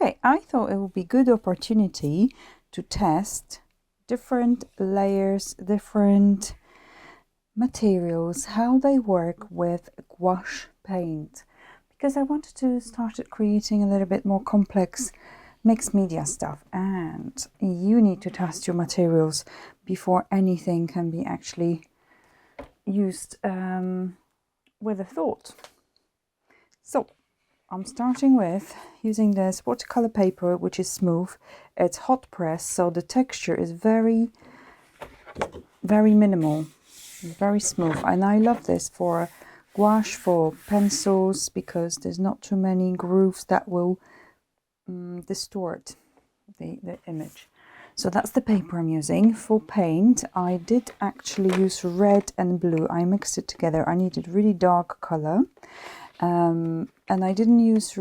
Okay, I thought it would be a good opportunity to test different layers, different materials, how they work with gouache paint, because I wanted to start creating a little bit more complex mixed media stuff, and you need to test your materials before anything can be actually used with a thought. So I'm starting with using this watercolor paper, which is smooth. It's hot press, so the texture is very minimal, very smooth, and I love this for gouache, for pencils, because there's not too many grooves that will distort the image. So that's the paper I'm using. For paint, I did actually use red and blue. I mixed it together. I needed really dark color. And I didn't use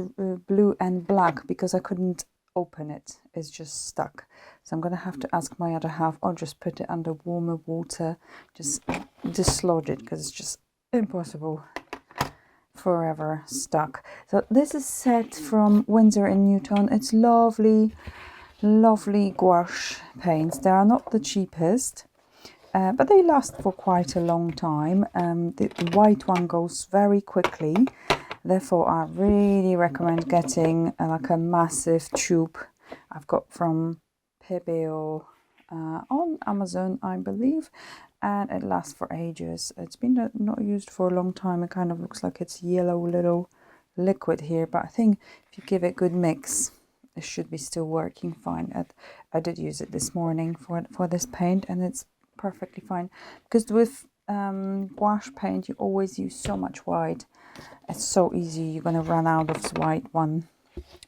blue and black because I couldn't open it. It's just stuck. So I'm going to have to ask my other half, or just put it under warmer water, just dislodge it, because it's just impossible, forever stuck. So this is set from Winsor & Newton. It's lovely gouache paints. They are not the cheapest. But they last for quite a long time. The white one goes very quickly. Therefore, I really recommend getting like a massive tube. I've got from Pebble on Amazon, I believe, and it lasts for ages. It's been not used for a long time. It kind of looks like it's yellow little liquid here, but I think if you give it a good mix, it should be still working fine. I did use it this morning for this paint, and it's perfectly fine, because with gouache paint you always use so much white. It's so easy, you're going to run out of the white one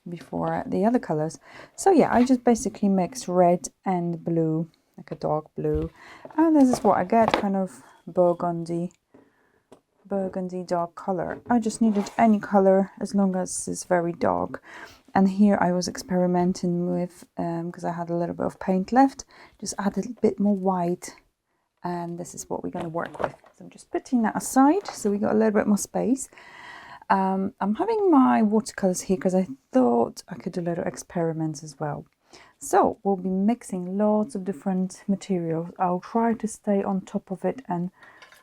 before the other colors. So yeah, I just basically mix red and blue, like a dark blue, and this is what I get, kind of burgundy dark color. I just needed any color as long as it's very dark. And here I was experimenting with, because I had a little bit of paint left, just add a bit more white, and this is what we're going to work with. So I'm just putting that aside so we got a little bit more space. I'm having my watercolors here because I thought I could do little experiments as well. So we'll be mixing lots of different materials. I'll try to stay on top of it and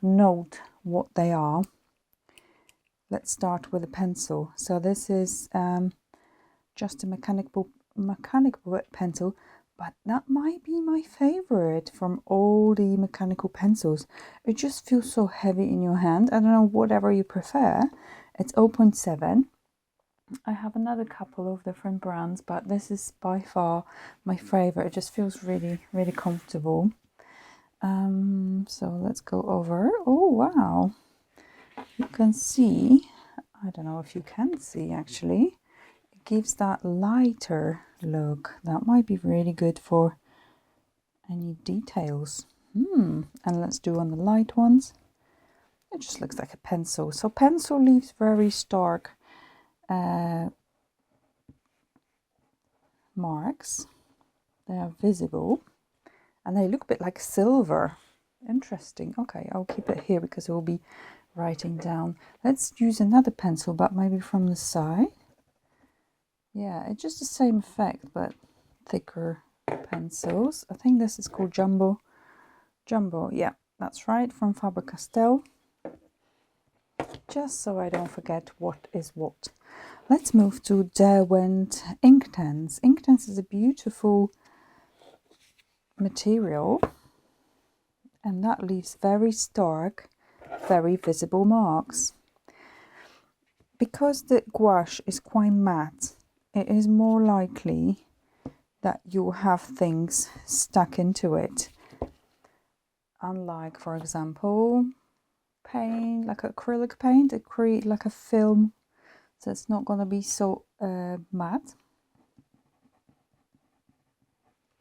note what they are. Let's start with a pencil. So this is just a mechanical pencil, but that might be my favorite from all the mechanical pencils. It just feels so heavy in your hand. I don't know, whatever you prefer. It's 0.7. I have another couple of different brands, but this is by far my favorite. It just feels really comfortable. So let's go over. Oh wow, you can see, I don't know if you can see actually, it gives that lighter look. That might be really good for any details. And let's do on the light ones. It just looks like a pencil. So pencil leaves very stark marks. They are visible and they look a bit like silver. Interesting. Okay, I'll keep it here because it will be writing down. Let's use another pencil, but maybe from the side. Yeah, it's just the same effect, but thicker pencils. I think this is called Jumbo. Yeah, that's right, from Faber-Castell. Just so I don't forget what is what. Let's move to Derwent Inktense. Inktense is a beautiful material, and that leaves very stark, very visible marks. Because the gouache is quite matte, it is more likely that you'll have things stuck into it. Unlike, for example, paint, like acrylic paint, it creates like a film, so it's not going to be so matte.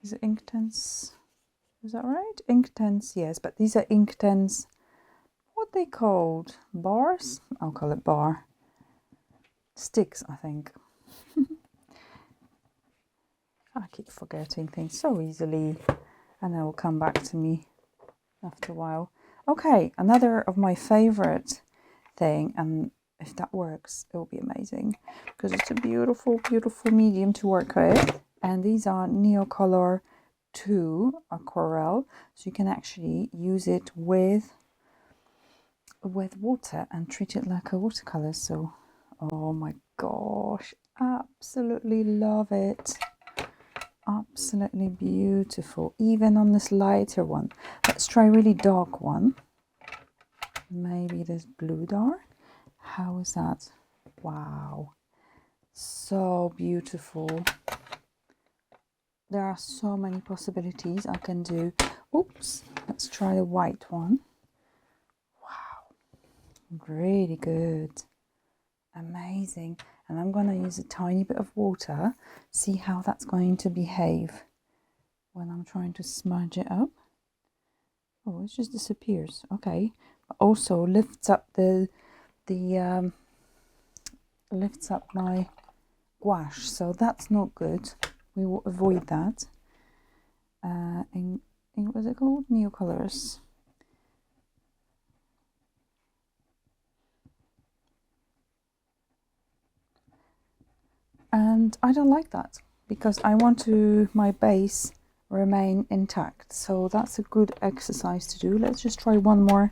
Is it Inktense? Is that right? Inktense, yes, but these are Inktense, what they called? Bars? I'll call it bar. Sticks, I think. I keep forgetting things so easily, and they will come back to me after a while. Okay, another of my favorite thing, and if that works, it will be amazing, because it's a beautiful, beautiful medium to work with. And these are Neocolor 2 Aquarelle, so you can actually use it with water and treat it like a watercolor. So, oh my gosh, absolutely love it. Absolutely beautiful. Even on this lighter one. Let's try a really dark one. Maybe this blue dark. How is that? Wow, so beautiful. There are so many possibilities I can do. Oops, let's try the white one. Wow, really good. Amazing. And I'm going to use a tiny bit of water, see how that's going to behave when I'm trying to smudge it up. Oh, it just disappears. Okay. Also lifts up lifts up my gouache, so that's not good. We will avoid that. In what's it called? Neocolors. And I don't like that, because I want my base remain intact. So that's a good exercise to do. Let's just try one more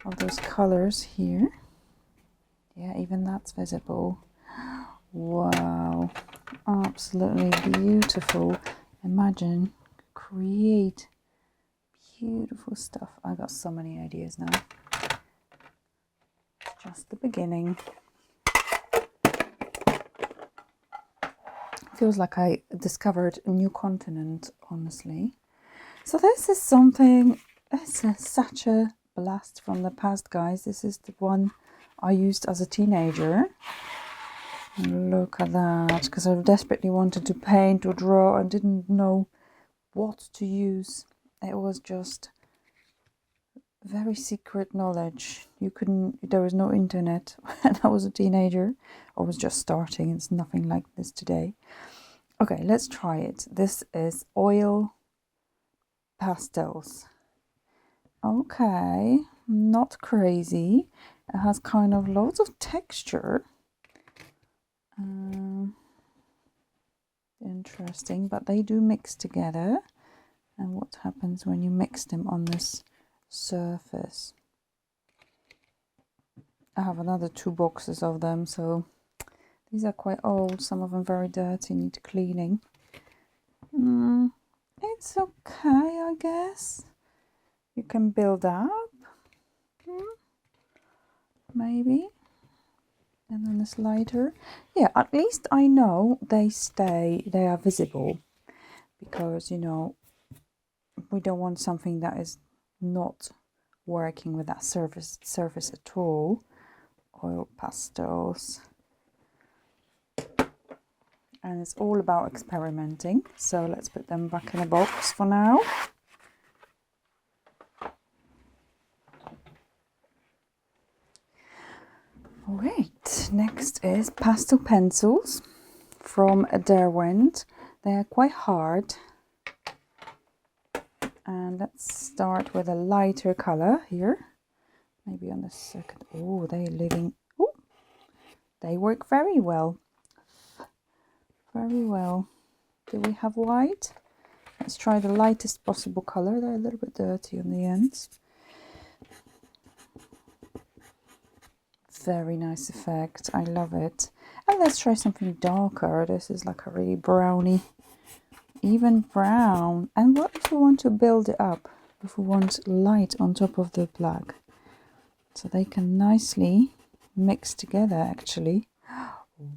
of those colors here. Yeah, even that's visible. Wow, absolutely beautiful. Imagine, create beautiful stuff. I got so many ideas now. Just the beginning. Feels like I discovered a new continent, honestly. So this is something, it's such a blast from the past, guys. This is the one I used as a teenager. Look at that, because I desperately wanted to paint or draw and didn't know what to use. It was just very secret knowledge. There was no internet when I was a teenager. I was just starting. It's nothing like this today. Okay, let's try it. This is oil pastels. Okay, not crazy. It has kind of lots of texture. Interesting, but they do mix together. And what happens when you mix them on this surface? I have another 2 boxes of them, so these are quite old. Some of them very dirty, need cleaning. It's okay, I guess. You can build up, maybe. And then this lighter. Yeah, at least I know they are visible, because, you know, we don't want something that is not working with that surface at all. Oil pastels. And it's all about experimenting. So let's put them back in a box for now. Alright, next is pastel pencils from Derwent. They are quite hard. And let's start with a lighter color here. Maybe on the second. Oh, they're living. Oh, they work very well. Very well. Do we have white? Let's try the lightest possible color. They're a little bit dirty on the ends. Very nice effect. I love it. And let's try something darker. This is like a really browny, even brown. And what if we want to build it up? If we want light on top of the black, so they can nicely mix together, actually.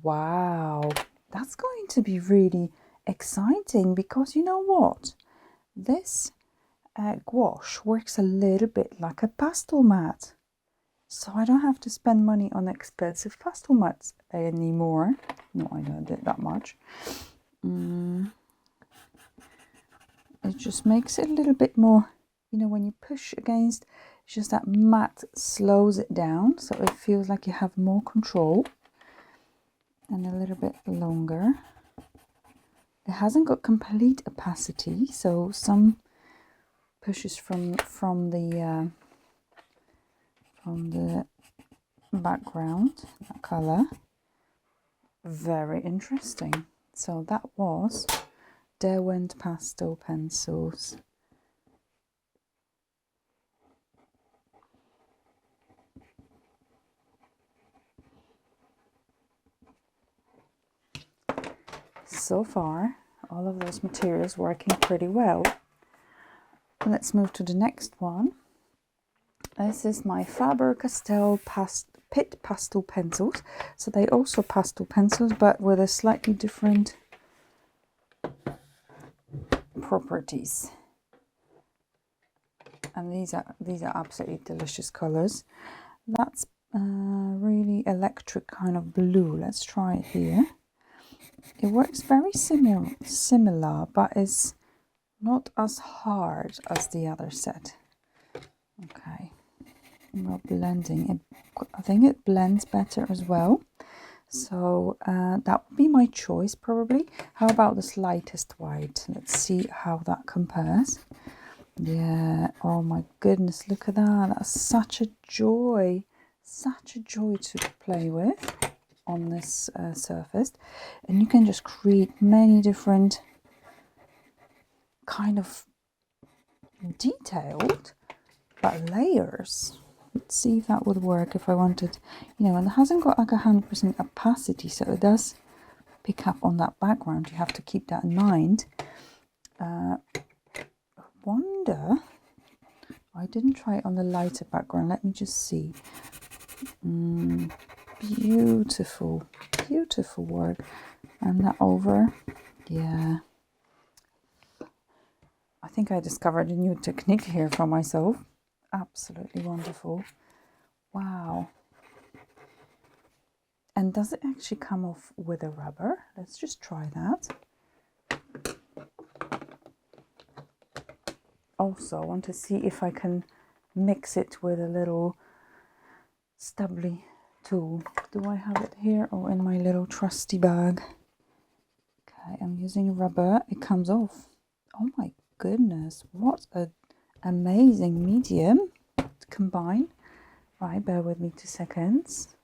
Wow, that's going to be really exciting, because you know what? This gouache works a little bit like a pastel mat. So I don't have to spend money on expensive pastel mats anymore. No, I don't do that much. It just makes it a little bit more, you know, when you push against, it's just that mat slows it down, so it feels like you have more control. And a little bit longer. It hasn't got complete opacity, so some pushes from the background, that color. Very interesting. So that was Derwent Pastel Pencils. So far, all of those materials working pretty well. Let's move to the next one. This is my Faber-Castell Pitt Pastel Pencils. So they also pastel pencils, but with a slightly different properties. And these are absolutely delicious colors. That's really electric kind of blue. Let's try it here. It works very similar, but is not as hard as the other set. Okay, we're blending it. I think it blends better as well. So that would be my choice probably. How about this lightest white? Let's see how that compares. Yeah, oh my goodness, look at that. That's such a joy to play with on this surface. And you can just create many different kind of detailed but layers. Let's see if that would work if I wanted, you know, and it hasn't got like 100% opacity, so it does pick up on that background. You have to keep that in mind. Wonder, I didn't try it on the lighter background. Let me just see. Beautiful work. And that over, yeah. I think I discovered a new technique here for myself. Absolutely wonderful. Wow. And does it actually come off with a rubber? Let's just try that. Also, I want to see if I can mix it with a little stubbly tool. Do I have it here or in my little trusty bag? Okay, I'm using rubber. It comes off. Oh my goodness, what an amazing medium to combine. Right, bear with me 2 seconds.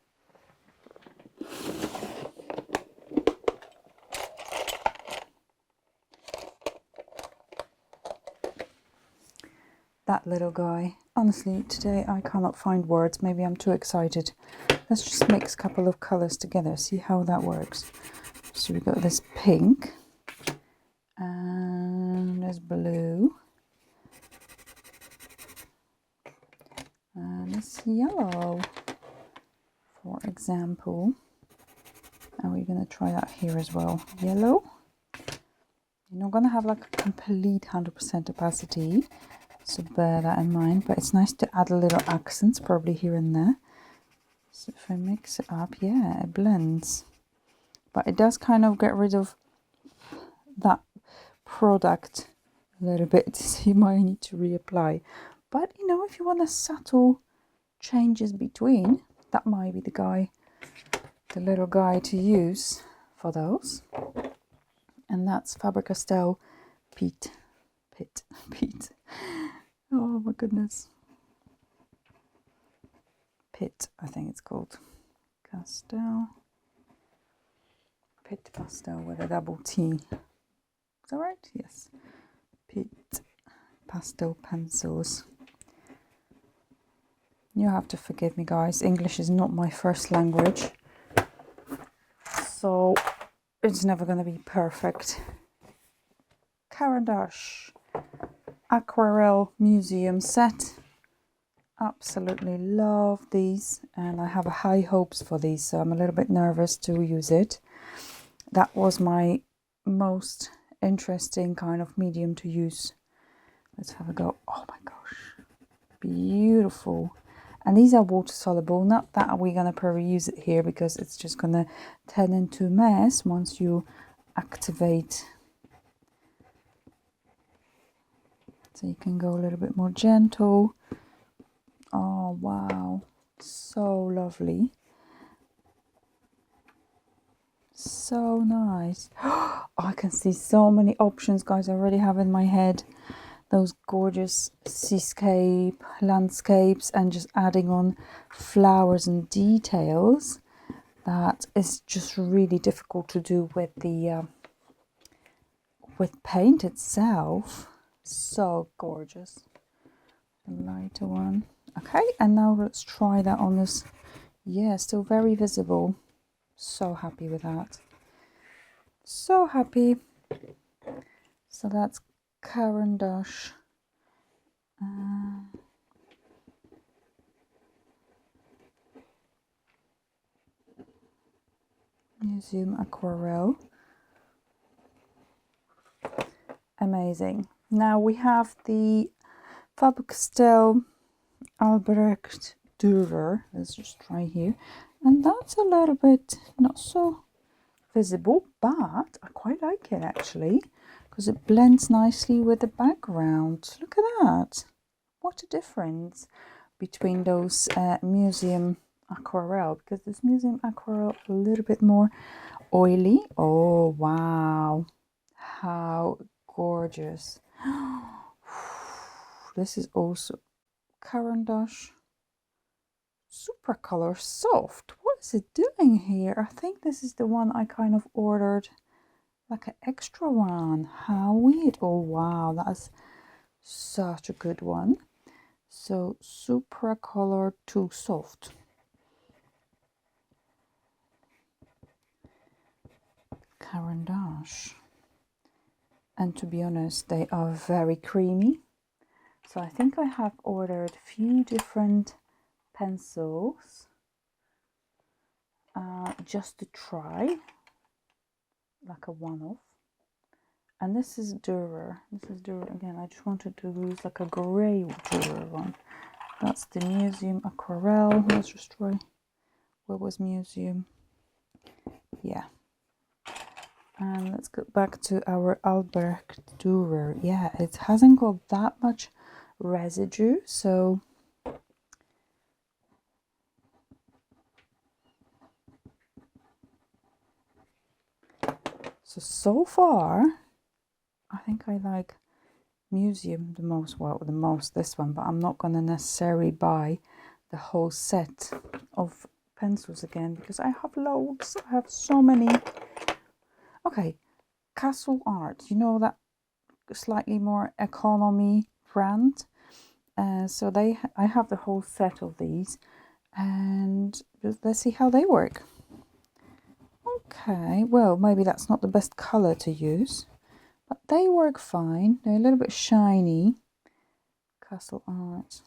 That little guy. Honestly, today I cannot find words. Maybe I'm too excited. Let's just mix a couple of colors together, see how that works. So we got this pink and there's blue and this yellow, for example. And we're going to try that here as well. Yellow. You're not going to have like a complete 100% opacity, so bear that in mind, but it's nice to add a little accents probably here and there. So if I mix it up, yeah, it blends, but it does kind of get rid of that product a little bit, so you might need to reapply. But you know, if you want a subtle changes between, that might be the little guy to use for those. And that's Faber-Castell Pitt. Oh my goodness. Pitt, I think it's called. Pitt Pastel with a double T. Is that right? Yes. Pitt Pastel Pencils. You have to forgive me, guys. English is not my first language, so it's never going to be perfect. Caran d'Ache Aquarelle Museum set. Absolutely love these, and I have high hopes for these, so I'm a little bit nervous to use it. That was my most interesting kind of medium to use. Let's have a go. Oh my gosh, beautiful. And these are water soluble. Not that we're going to probably use it here because it's just going to turn into a mess once you activate. So you can go a little bit more gentle. Oh wow, so lovely, so nice. Oh, I can see so many options, guys. I already have in my head those gorgeous seascape landscapes and just adding on flowers and details that is just really difficult to do with the with paint itself. So gorgeous. A lighter one. Okay, and now let's try that on this. Yeah, still very visible. So happy with that. So happy. So that's Carandash. Museum Aquarelle. Amazing. Now we have the Faber-Castell Albrecht Dürer. Let's just try here. And that's a little bit not so visible, but I quite like it actually, because it blends nicely with the background. Look at that. What a difference between those museum aquarelle, because this museum aquarelle a little bit more oily. Oh wow, how gorgeous. This is also Carandash Super Color Soft. What is it doing here? I think this is the one I kind of ordered like an extra one. How weird. Oh wow, that's such a good one. So Supra Color Too Soft. Carandash. And to be honest, they are very creamy. So I think I have ordered a few different pencils just to try, like a one-off. And this is Dürer. This is Dürer again. I just wanted to use like a grey Dürer one. That's the Museum Aquarelle. Let's just try. Where was Museum? Yeah. And let's go back to our Albrecht Dürer. Yeah, it hasn't got that much residue, so so far I think I like Museum the most. Well, the most this one, but I'm not going to necessarily buy the whole set of pencils again because I have loads. I have so many. Okay, Castle Art, you know, that slightly more economy brand. So I have the whole set of these, and let's see how they work. Okay, well, maybe that's not the best color to use, but they work fine. They're a little bit shiny. Castle Art.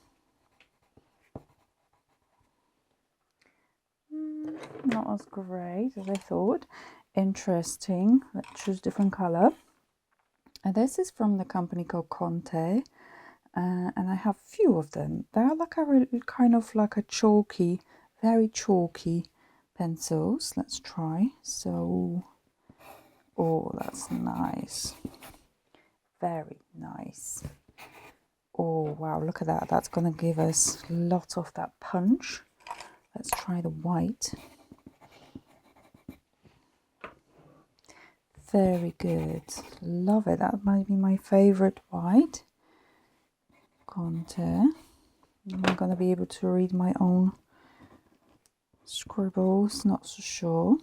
Not as great as I thought. Interesting. Let's choose different color. And this is from the company called Conte, and I have few of them. They're like a kind of like a chalky, very chalky pencils. Let's try. So, oh, that's nice. Very nice. Oh wow, look at that. That's gonna give us a lot of that punch. Let's try the white. Very good. Love it. That might be my favorite white. Conte. I'm gonna be able to read my own scribbles, not so sure.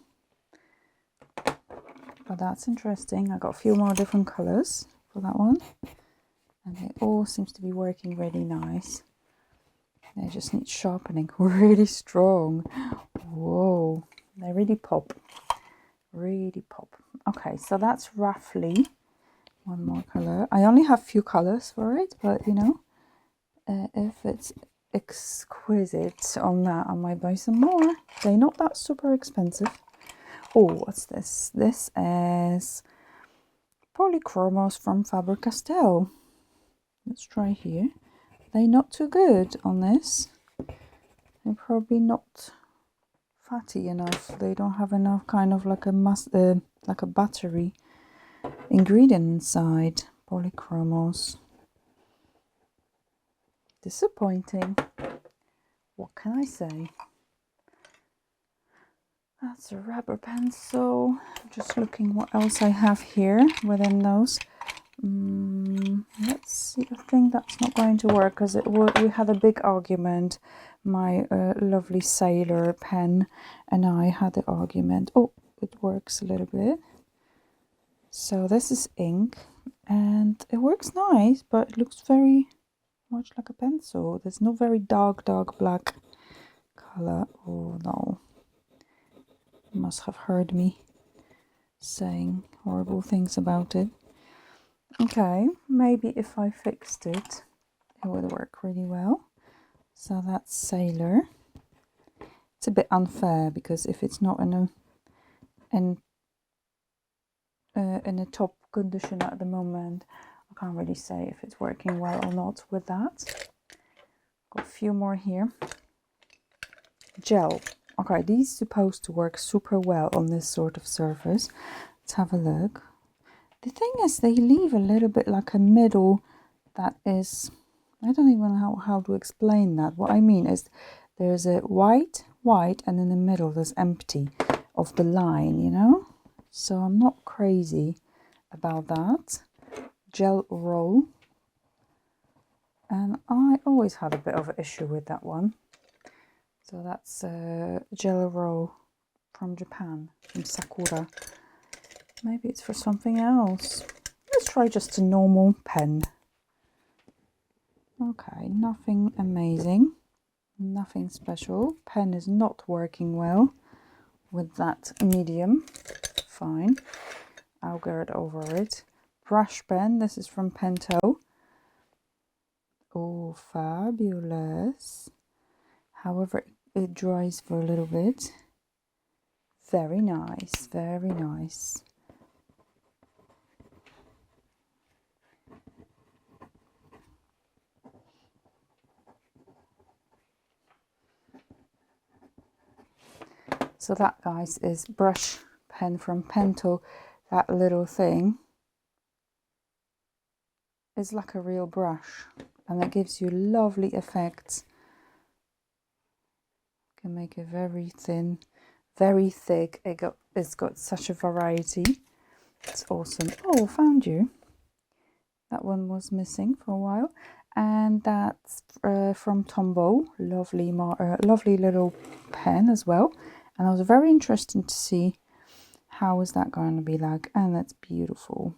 But that's interesting. I got a few more different colors for that one. And they all seems to be working really nice. They just need sharpening. Really strong. Whoa. They really pop. Really pop. Okay, so that's roughly one more color. I only have few colors for it, but you know, if it's exquisite on that, I might buy some more. They're not that super expensive. Oh, what's this? This is Polychromos from Faber-Castell. Let's try here. They're not too good on this. They're probably not fatty enough. They don't have enough kind of like a battery ingredient inside. Polychromos. Disappointing. What can I say? That's a rubber pencil. Just looking what else I have here within those. Let's see. I think that's not going to work because we had a big argument. My lovely sailor pen and I had the argument. Oh, it works a little bit. So this is ink and it works nice, but it looks very much like a pencil. There's no very dark black color. Oh no, you must have heard me saying horrible things about it. Okay, maybe if I fixed it, it would work really well. So that's sailor. It's a bit unfair because if it's not in a top condition at the moment, I can't really say if it's working well or not with that. Got a few more here. Gel. Okay, these supposed to work super well on this sort of surface. Let's have a look. The thing is, they leave a little bit like a middle that is, I don't even know how to explain that. What I mean is there's a white, and in the middle there's empty of the line, you know? So I'm not crazy about that. Gel roll. And I always had a bit of an issue with that one. So that's gel roll from Japan, from Sakura. Maybe it's for something else. Let's try just a normal pen. Okay, nothing amazing, nothing special. Pen is not working well with that medium. Fine, I'll get over it. Brush pen, this is from Pentel. Oh, fabulous. However, it dries for a little bit. Very nice, very nice. So that, guys, is brush pen from Pentel. That little thing is like a real brush and it gives you lovely effects. You can make it very thin, very thick. It's got such a variety. It's awesome. Oh, found you. That one was missing for a while. And that's from Tombow. Lovely little pen as well. And I was very interested to see how is that going to be like. And that's beautiful.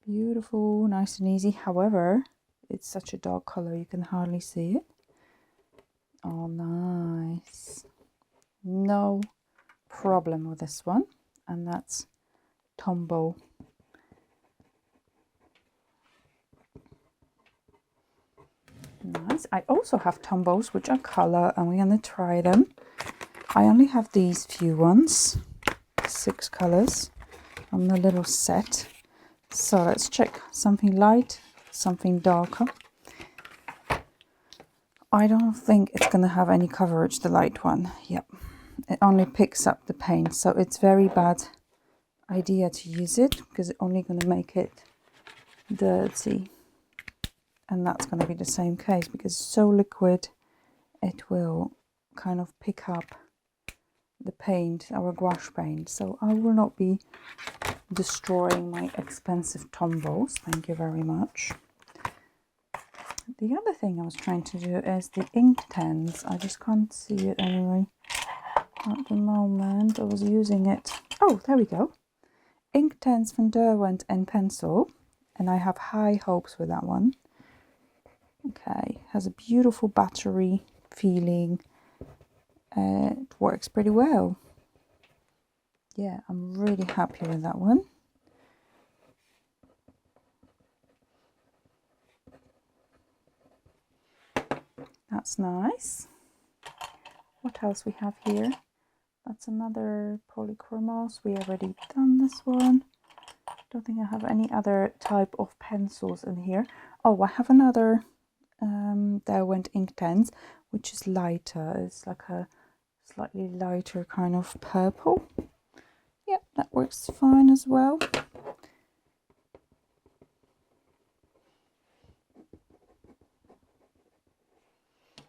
Beautiful, nice and easy. However, it's such a dark color you can hardly see it. Oh, nice. No problem with this one. And that's Tombow. Nice. I also have Tombows which are color and we're going to try them. I only have these few ones, 6 colors on the little set. So let's check something light, something darker. I don't think it's going to have any coverage, the light one. Yep, it only picks up the paint, so it's very bad idea to use it because it's only going to make it dirty. And that's going to be the same case because it's so liquid, it will kind of pick up the paint, our gouache paint. So I will not be destroying my expensive Tombows. Thank you very much. The other thing I was trying to do is the ink tens. I just can't see it anyway at the moment. I was using it. Oh, there we go. Ink tens from Derwent and Pencil. And I have high hopes with that one. Okay, has a beautiful battery feeling. It works pretty well. Yeah, I'm really happy with that one. That's nice. What else we have here? That's another polychromos. We already done this one. Don't think I have any other type of pencils in here. Oh, I have another Derwent ink tens, which is lighter. It's like a slightly lighter kind of purple. Yep, that works fine as well.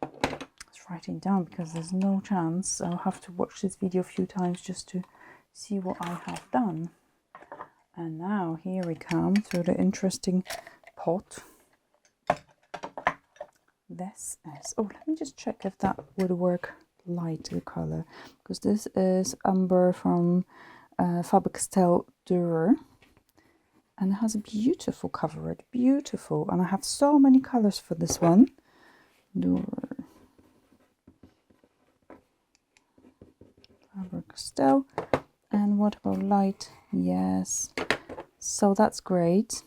Let's write it down because there's no chance. I'll have to watch this video a few times just to see what I have done. And now here we come to the interesting pot. This is, oh, let me just check if that would work lighter color, because this is Umber from Faber-Castell Durer, and it has a beautiful coverage, beautiful, and I have so many colors for this one. Durer, Faber-Castell. And what about light? Yes, so that's great.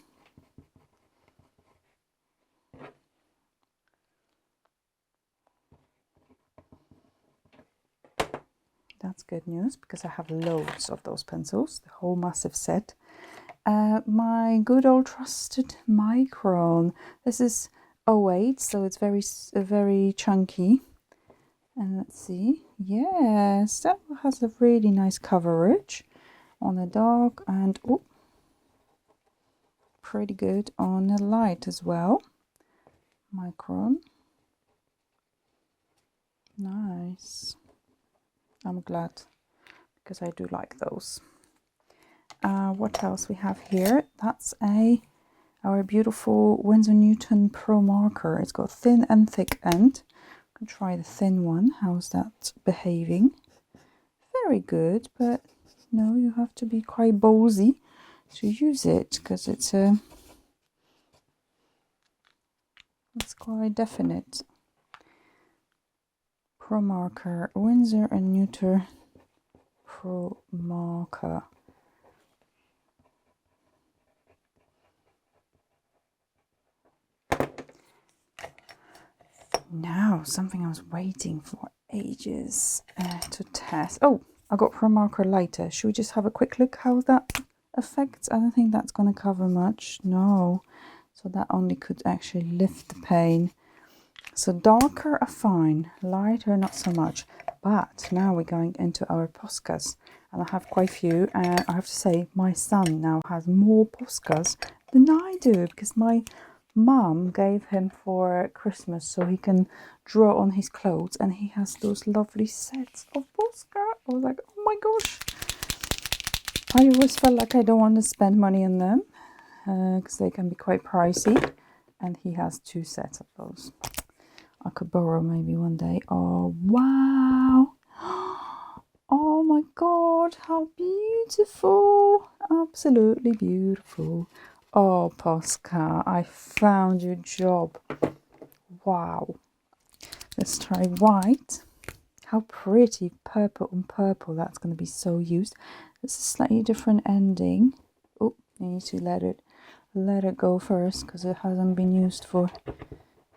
That's good news, because I have loads of those pencils, the whole massive set. My good old trusted Micron. This is 08, so it's very chunky. And let's see, yes, that has a really nice coverage on the dark, and oh, pretty good on the light as well. Micron, nice. I'm glad, because I do like those. What else we have here? That's our beautiful Winsor Newton Pro marker. It's got thin and thick end. I can try the thin one. How's that behaving? Very good, but no, you have to be quite ballsy to use it, because it's quite definite. Pro marker, Winsor and Newton Pro marker. Now, something I was waiting for ages to test. Oh, I got Pro marker lighter. Should we just have a quick look how that affects? I don't think that's going to cover much. No. So that only could actually lift the paint. So darker are fine, lighter not so much. But now we're going into our Poscas, and I have quite a few. And I have to say, my son now has more Poscas than I do, because my mum gave him for Christmas so he can draw on his clothes, and he has those lovely sets of Posca. I was like, oh my gosh. I always felt like I don't want to spend money on them, because they can be quite pricey, and he has 2 sets of those. I could borrow maybe one day. Oh, wow. Oh my God, how beautiful. Absolutely beautiful. Oh, Posca, I found your job. Wow. Let's try white. How pretty, purple on purple. That's going to be so used. It's a slightly different ending. Oh, you need to let it go first, because it hasn't been used for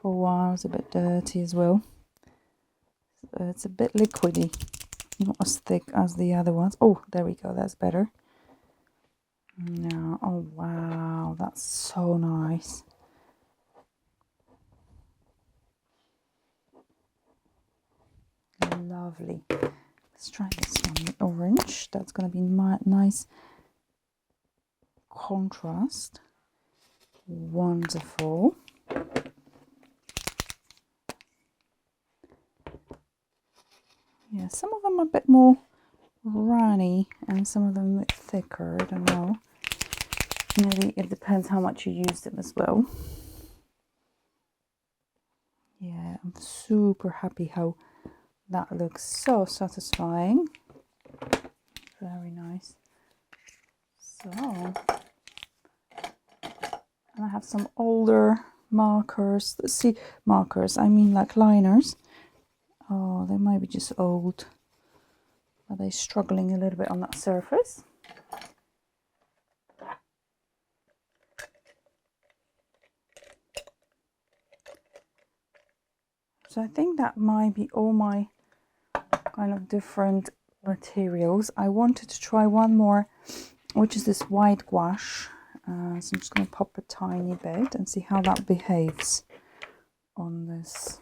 a while. It's a bit dirty as well. So it's a bit liquidy, not as thick as the other ones. Oh, there we go. That's better. Now, oh wow, that's so nice. Lovely. Let's try this one, the orange. That's going to be nice contrast. Wonderful. Yeah, some of them are a bit more runny and some of them a bit thicker. I don't know. Maybe it depends how much you use them as well. Yeah, I'm super happy how that looks. So satisfying. Very nice. So, and I have some older markers. Let's see, markers, I mean like liners. Oh, they might be just old. Are they struggling a little bit on that surface? So I think that might be all my kind of different materials. I wanted to try one more, which is this white gouache. So I'm just going to pop a tiny bit and see how that behaves on this.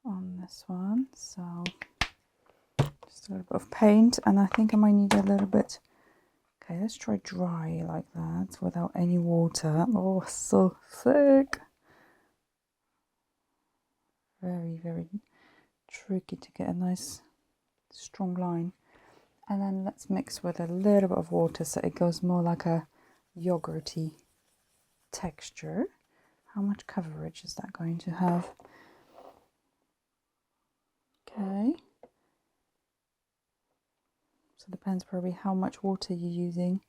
On this one. So just a little bit of paint, and I think I might need a little bit. Okay, let's try dry like that without any water. Oh, so thick. Very, very tricky to get a nice strong line. And then let's mix with a little bit of water so it goes more like a yogurty texture. How much coverage is that going to have? Okay. So it depends probably how much water you're using,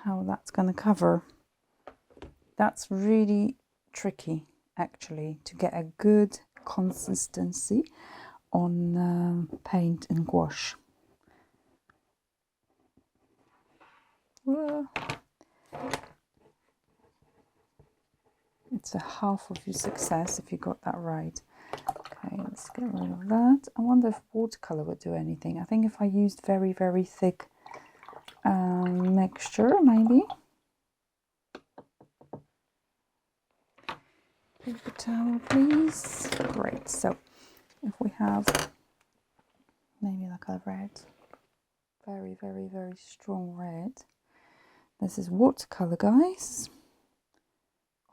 how that's going to cover. That's really tricky actually to get a good consistency on paint and gouache. Whoa. It's a half of your success if you got that right. Okay, let's get rid of that. I wonder if watercolor would do anything. I think if I used very, very thick mixture, maybe. Paper towel, please. Great. So if we have maybe like a red, very, very, very strong red. This is watercolor, guys.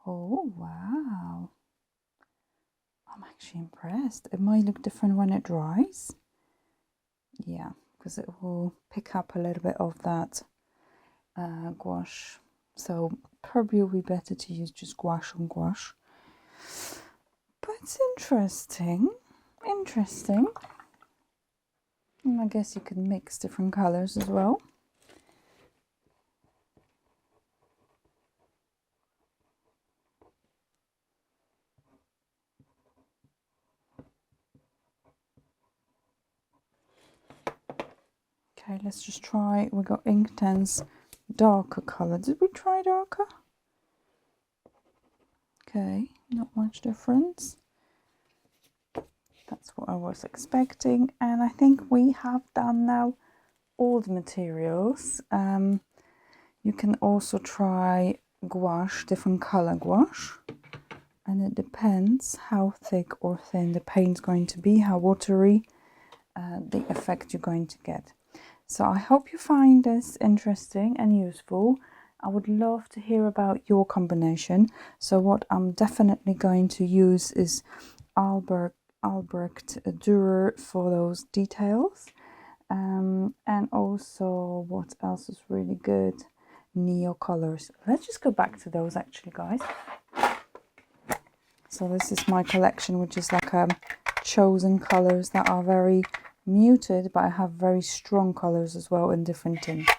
Oh, wow. I'm actually impressed. It might look different when it dries. Yeah, because it will pick up a little bit of that gouache. So probably will be better to use just gouache on gouache. But it's interesting. Interesting. And I guess you could mix different colors as well. Okay, let's just try. We got Inktense darker color. Did we try darker? Okay, not much difference. That's what I was expecting. And I think we have done now all the materials. You can also try gouache, different color gouache. And it depends how thick or thin the paint's going to be, how watery the effect you're going to get. So I hope you find this interesting and useful. I would love to hear about your combination. So what I'm definitely going to use is Albrecht Dürer for those details. And also, what else is really good? Neo colors. Let's just go back to those actually, guys. So this is my collection, which is like chosen colors that are very muted, but I have very strong colors as well in different tints.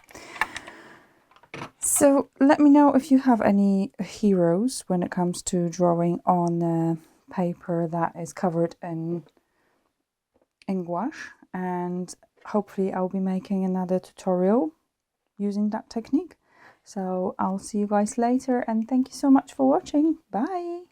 So let me know if you have any heroes when it comes to drawing on paper that is covered in gouache, and hopefully I'll be making another tutorial using that technique. So I'll see you guys later, and thank you so much for watching. Bye.